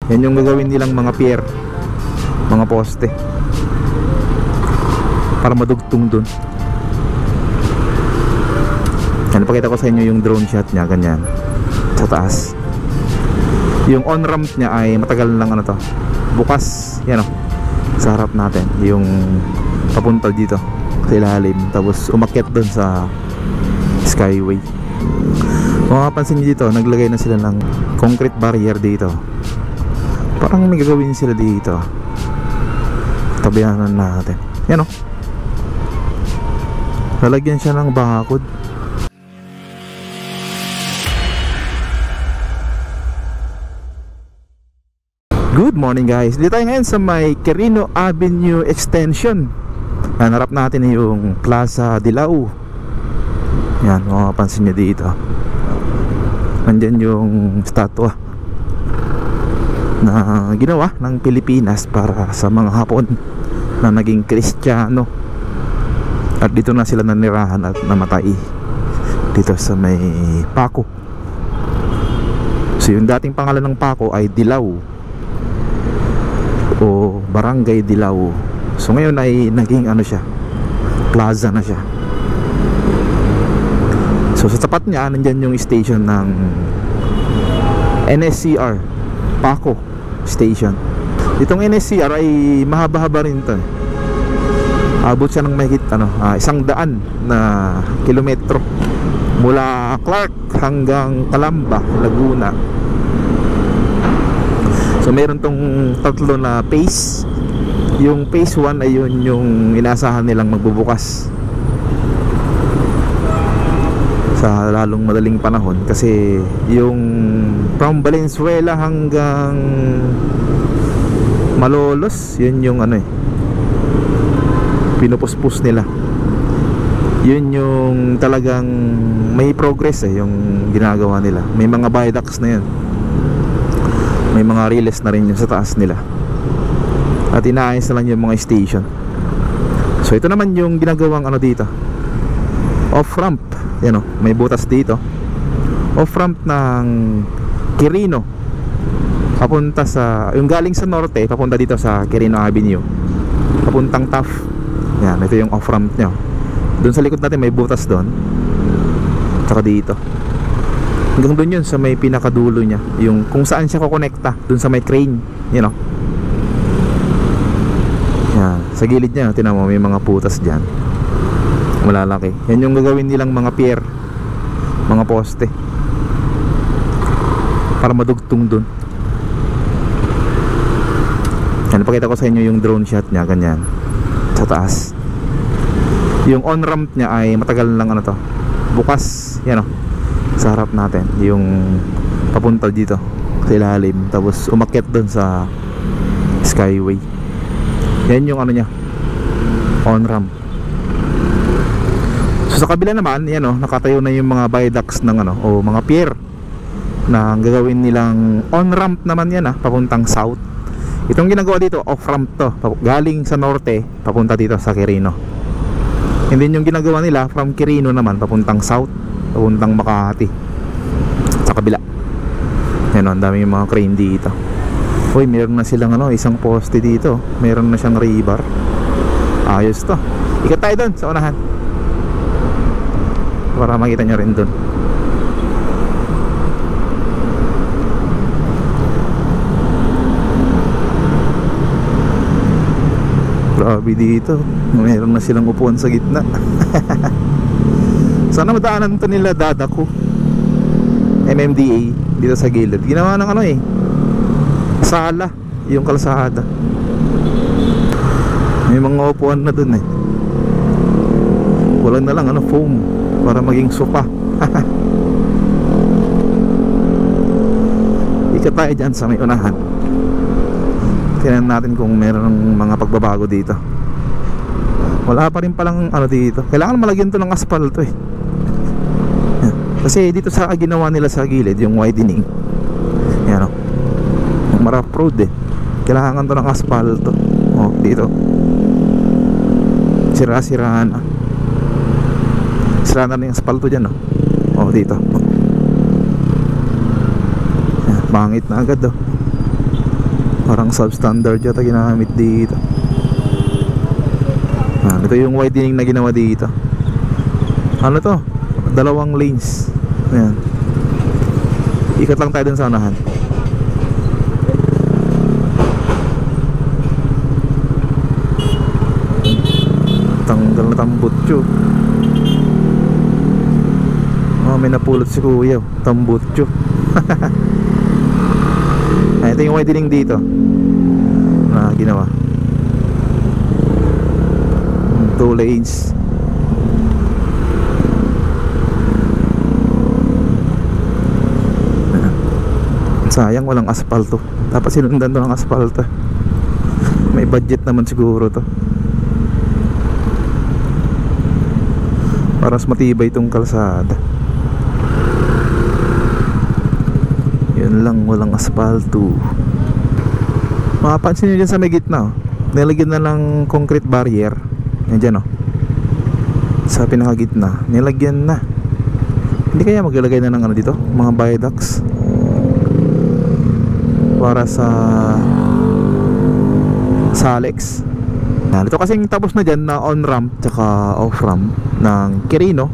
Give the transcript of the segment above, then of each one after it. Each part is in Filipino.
Yan yung gagawin nilang mga pier, mga poste, para madugtong dun. Yan, pakita ko sa inyo yung drone shot niya, ganyan, sa taas. Yung on-ramp niya ay matagal lang ano to, bukas, yan o, sa harap natin, yung papunta dito sa ilalim, tapos umakyat dun sa skyway. Kung mapapansin nyo dito, naglagay na sila ng concrete barrier dito. Parang may gagawin sila dito. Tabihanan natin. Yan o, lalagyan siya ng bakod. Good morning guys. Dito tayo ngayon sa may Quirino Avenue Extension. Hanarap natin yung Plaza Dilao. Yan, mapapansin nyo dito. Nandyan yung statwa na ginawa ng Pilipinas para sa mga Hapon na naging Kristiyano, at dito na sila nanirahan at namatay dito sa may Paco. So yung dating pangalan ng Paco ay Dilao o Barangay Dilao. So ngayon ay naging ano siya, plaza na siya. So sa tapat niya, nandyan yung station ng NSCR Paco Station. Itong NSCR ay mahaba-haba rin ito. Abot siya ng mahigit 100 na kilometro mula Clark hanggang Calamba, Laguna. So meron tong tatlo na phase. Yung phase 1 ay yun yung inasahan nilang magbubukas sa lalong madaling panahon, kasi yung from Valenzuela hanggang Malolos, yun yung pinupuspos nila. Yun yung talagang may progress yung ginagawa nila. May mga viaducts na yun, may mga relays na rin yung sa taas nila, at inaayos na lang yung mga station. So ito naman yung ginagawang dito, off ramp. Yan o, may butas dito, off ramp ng Quirino papunta sa, yung galing sa norte papunta dito sa Quirino Avenue papuntang Taft. Yan, ito yung off ramp nyo. Doon sa likod natin may butas doon, tsaka dito hanggang doon yun sa may pinakadulo nya, yung kung saan siya kukonekta doon sa may crane. Yan o, yan, sa gilid nya, tinan mo may mga butas dyan, malalaki. Yan yung gagawin nilang mga pier, mga poste, para madugtong dun. Yan, pakita ko sa inyo yung drone shot nya, ganyan, sa taas. Yung on-ramp nya ay matagal lang bukas. Yan o, sa harap natin, yung papunta dito sa ilalim, tapos umakyat dun sa skyway. Yan yung nya, on-ramp. So sa kabila naman, yan nakatayo na yung mga viaducts ng o mga pier na gagawin nilang on-ramp naman yan papuntang south. Itong ginagawa dito, off-ramp to, galing sa norte papunta dito sa Quirino. And then yung ginagawa nila from Quirino naman papuntang south, papuntang Makati, sa kabila. Yan ang dami yung mga crane dito. Uy, meron na silang isang poste dito, meron na siyang rebar. Ayos to. Ikat tayo dun sa unahan para makita nyo rin dun. Grabe dito, meron na silang upuan sa gitna. Sana madaanan to nila Dadako MMDA dito sa gilid. Ginawa ng sala yung kalsada. May mga upuan na dun wala na lang foam para maging sopa. Ikat tayo dyan sa may unahan. Tingnan natin kung meron mga pagbabago dito. Wala pa rin palang dito. Kailangan malagyan to ng asfalto kasi dito sa ginawa nila sa gilid, yung widening, yan yung rough road kailangan to ng asfalto. Dito sira-siraan na. Sira na yung asfalto dyan dito. Yan, pangit na agad Parang substandard yata ginamit dito. Ito yung widening na ginawa dito. Ano to? 2 lanes. Ayan. Ikot lang tayo dun sa unahan. Tanggal na tambutso. May napulot si kuya, tambutso. Ito yung widening dito na ginawa. 2 lanes. Sayang walang asfalto. Dapat sinundan to ng asfalto. May budget naman siguro to para mas matibay itong kalsada. Yun lang, walang asfalto. Mapapansin nyo dyan sa may gitna, nilagyan na ng concrete barrier. Yan dyan, sa pinakagitna nilagyan na. Hindi kaya maglalagay na ng ano dito, mga viaducts para sa Alex. Ito kasing tapos na dyan na on-ramp tsaka off-ramp ng Quirino,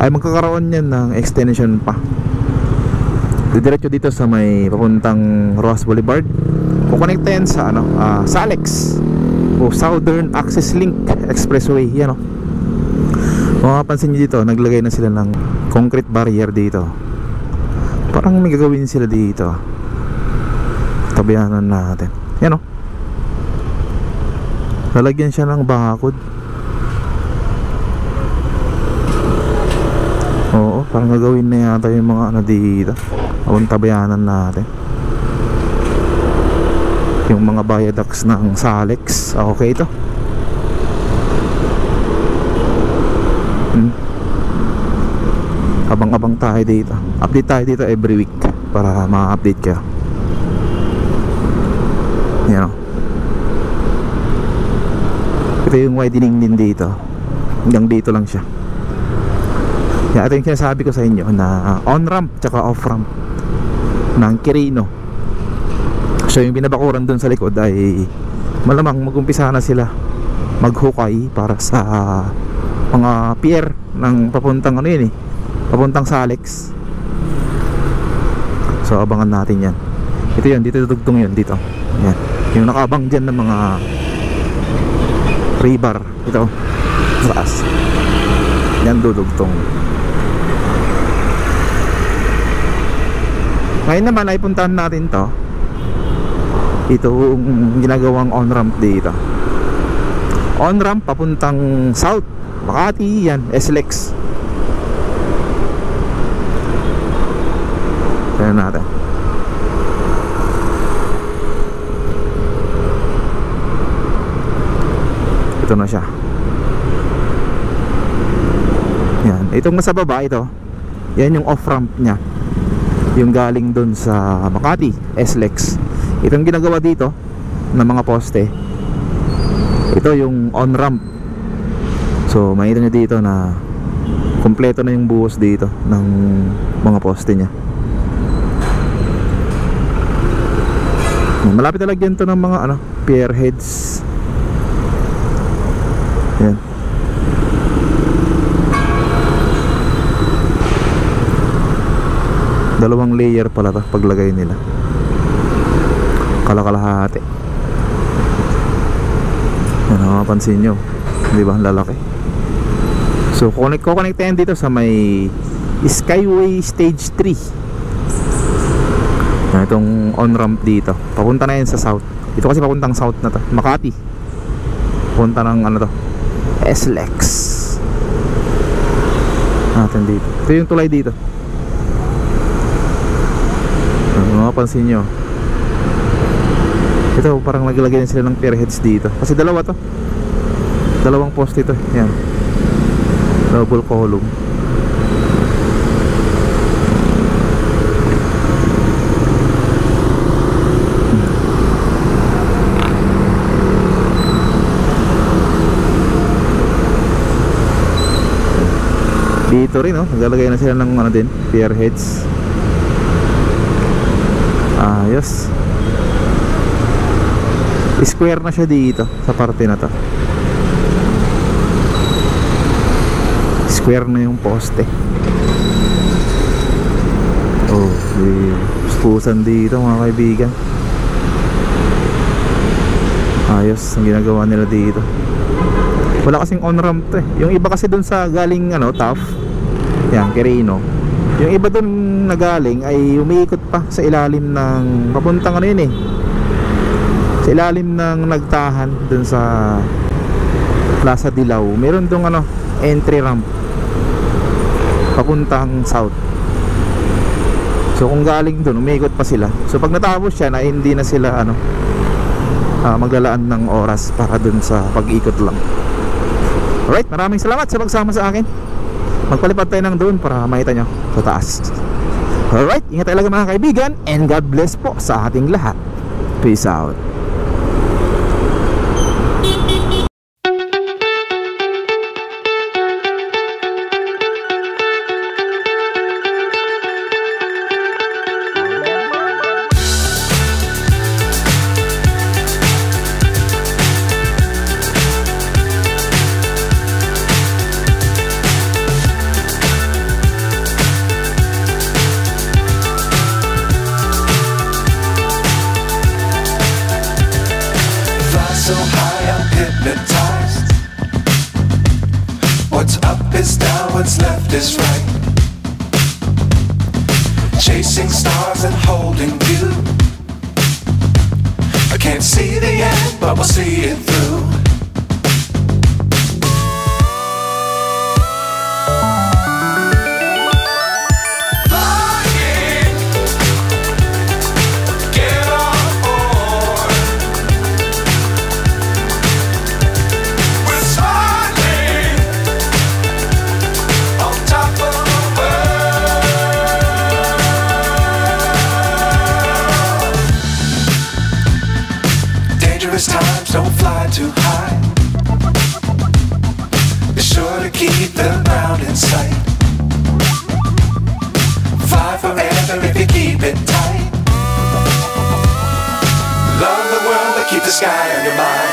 ay magkakaroon yan ng extension pa. Didiretso dito sa may papuntang Roas Boulevard. Kukonekta yan sa sa Alex o Southern Access Link Expressway. Yan, mapapansin nyo dito, naglagay na sila ng concrete barrier dito. Parang may gagawin sila dito. Tabayanan natin. Yan, lalagyan siya ng bakod. Oo, parang gagawin na yata yung mga dito. Awang tabayanan natin yung mga viaducts ng Salex. Okay ito. Abang-abang tayo dito. Update tayo dito every week para ma-update kayo. Yan, ito yung widening din dito. Hanggang dito lang siya. Yan, ito yung sinasabi ko sa inyo na on-ramp tsaka off-ramp ng Quirino. So yung binabakuran dun sa likod ay malamang mag-umpisa na sila maghukay para sa mga pier ng papuntang papuntang Salex. So abangan natin yan. Ito yun, dito dudugtong yun dito. Yan, yung nakaabang dyan ng mga rebar. Ito taas. Yan dudugtong. Ngayon naman ay puntahan natin to. Ito yung ginagawang on-ramp dito. On-ramp papuntang South Makati. Yan, SLEX. Tignan natin. Ito na siya. Yan, itong nasa baba ito. Yan yung off-ramp niya. Yung galing dun sa Makati SLEX. Itong ginagawa dito ng mga poste, ito yung on-ramp. So makita nyo dito na kompleto na yung buhos dito ng mga poste nya. Malapit na lagyan to ng mga pier heads. Yan. Dalawang layer pala to paglagay nila. Kalakalahati. Yan, mapapansin nyo, di ba? Lalaki. So kukonektahin dito sa may Skyway Stage 3. Yan, itong on-ramp dito. Papunta na yan sa south. Ito kasi papuntang south na to, Makati. Punta ng SLEX natin dito. Ito yung tulay dito. Mapapansin nyo, ito parang naglagay na sila ng pier heads dito. Kasi dalawa to, dalawang post ito. Yan, double column. Dito rin naglalagay na sila ng din, pier heads. Ayos. Square na siya dito sa parte na to. Square na yung poste. Oh, spusan dito mga kaibigan. Ayos ang ginagawa nila dito. Wala kasing on-ramp to eh. Yung iba kasi dun sa galing Taft, yan, Quirino. Yung iba dun na galing ay umiikot pa sa ilalim ng papuntang yun eh, sa ilalim ng Nagtahan dun sa Plaza Dilaw. Meron dong entry ramp papuntang south. So kung galing dun, umiikot pa sila. So pag natapos siya na hindi na sila maglalaan ng oras para dun sa pag-ikot lang. Alright, maraming salamat sa pagsama sa akin. Magpalipad tayo ng drone para makita nyo sa taas. Alright, ingat talaga mga kaibigan, and God bless po sa ating lahat. Peace out. So high I'm hypnotized. What's up is down, what's left is right. Chasing stars and holding you. I can't see the end, but we'll see it through. Times don't fly too high. Be sure to keep the ground in sight. Fly forever if you keep it tight. Love the world but keep the sky on your mind.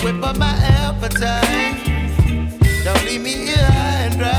Whip up my appetite. Don't leave me here high and dry.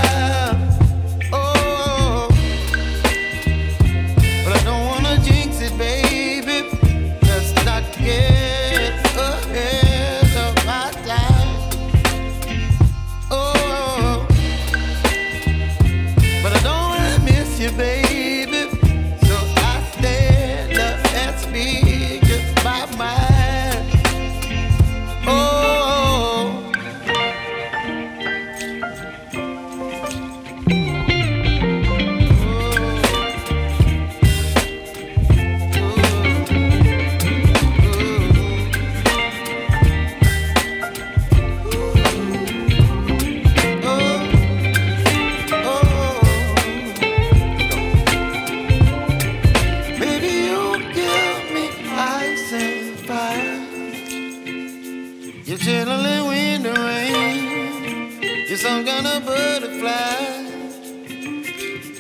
You're some kind of butterfly.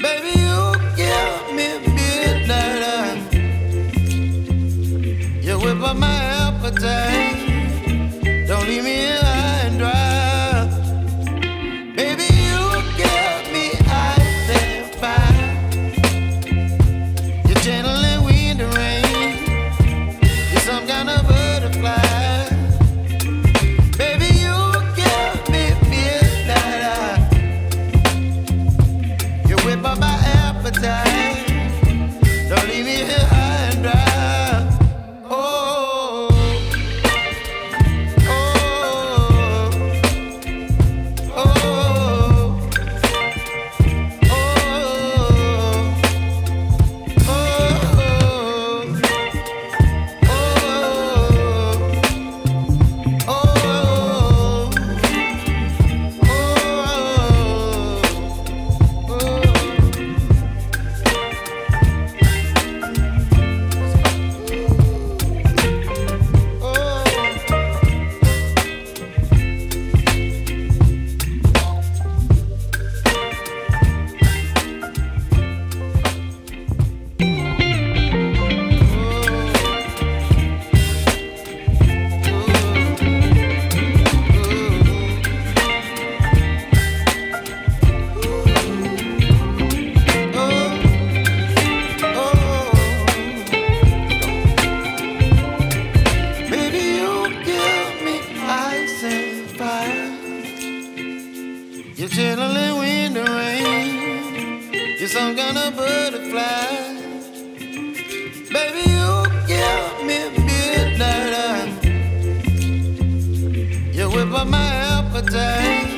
Baby, you give me midnight. You whip up my appetite. Don't leave me here high and dry. Baby, you give me ice and fire. You're gentle and wind and rain. You're some kind of butterfly. Baby, you give me midnight. You whip up my appetite. Don't leave me here high and dry. You're gentle and wind and rain. You're some kind of butterfly. Baby, you give me midnight. You whip up my appetite.